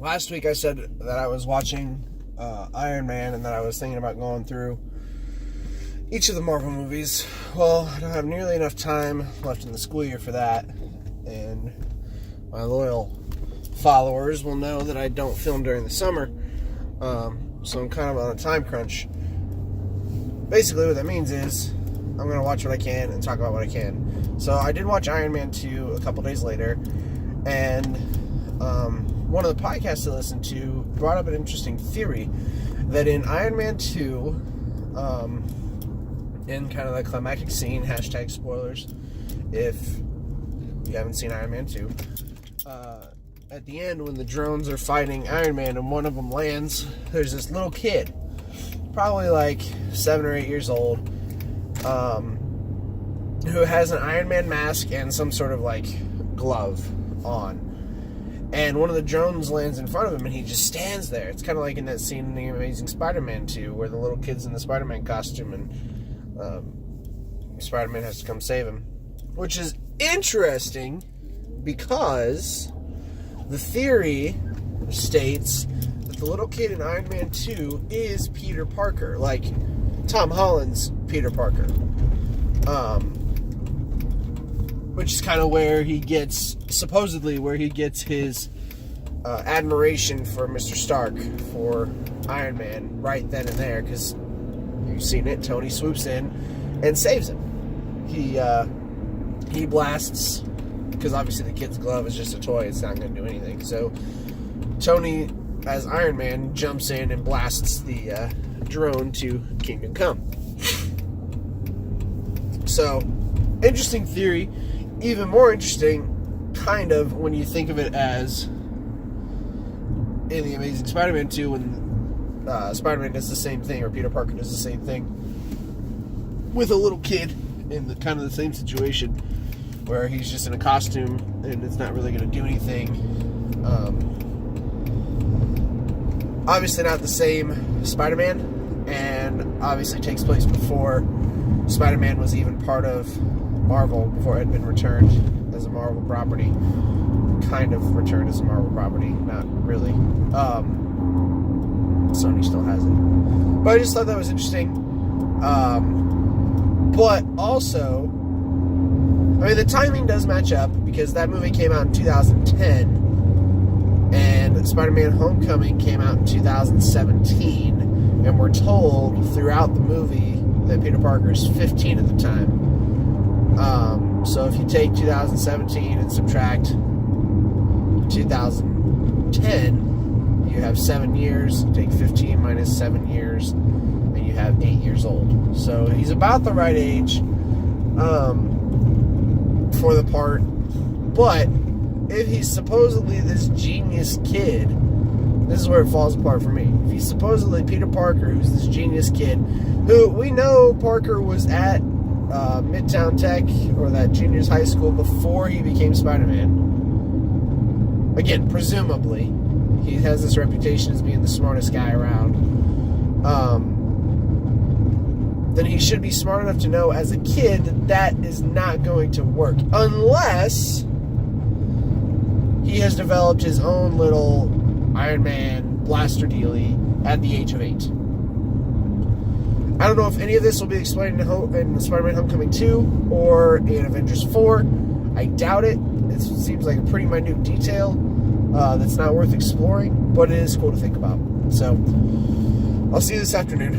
Last week I said that I was watching Iron Man and that I was thinking about going through each of the Marvel movies. Well, I don't have nearly enough time left in the school year for that, and my loyal followers will know that I don't film during the summer, so I'm kind of on a time crunch. Basically what that means is I'm going to watch what I can and talk about what I can. So I did watch Iron Man 2 a couple days later, and one of the podcasts I listened to brought up an interesting theory that in Iron Man 2, in kind of the climactic scene, hashtag spoilers, if you haven't seen Iron Man 2, at the end when the drones are fighting Iron Man and one of them lands, there's this little kid, probably like 7 or 8 years old, who has an Iron Man mask and some sort of like glove on. And one of the drones lands in front of him and he just stands there. It's kind of like in that scene in The Amazing Spider-Man 2 where the little kid's in the Spider-Man costume and Spider-Man has to come save him. Which is interesting because the theory states that the little kid in Iron Man 2 is Peter Parker, like Tom Holland's Peter Parker. Which is kind of where he gets, supposedly, where he gets his admiration for Mr. Stark, for Iron Man, right then and there, because you've seen it, Tony swoops in and saves him. He blasts, because obviously the kid's glove is just a toy, it's not going to do anything, so Tony, as Iron Man, jumps in and blasts the drone to Kingdom Come. So, interesting theory. Even more interesting, kind of, when you think of it as in The Amazing Spider-Man 2 when Spider-Man does the same thing, or Peter Parker does the same thing with a little kid in kind of the same situation where he's just in a costume and it's not really going to do anything. Obviously not the same Spider-Man, and obviously takes place before Spider-Man was even part of Marvel, before it had been returned as a Marvel property. Kind of returned as a Marvel property, not really. Sony still has it. But I just thought that was interesting. But also, I mean, the timing does match up, because that movie came out in 2010, and Spider-Man Homecoming came out in 2017, and we're told throughout the movie that Peter Parker is 15 at the time. So if you take 2017 and subtract 2010, you have 7 years. You take 15 minus 7 years, and you have 8 years old. So he's about the right age for the part. But if he's supposedly this genius kid, this is where it falls apart for me. If he's supposedly Peter Parker, who's this genius kid, who we know Parker was at Midtown Tech, or that junior's high school, before he became Spider-Man. Again, presumably. He has this reputation as being the smartest guy around. Then he should be smart enough to know as a kid that is not going to work. Unless he has developed his own little Iron Man blaster dealie at the age of 8. I don't know if any of this will be explained in Spider-Man Homecoming 2 or in Avengers 4. I doubt it. It seems like a pretty minute detail that's not worth exploring, but it is cool to think about. So, I'll see you this afternoon.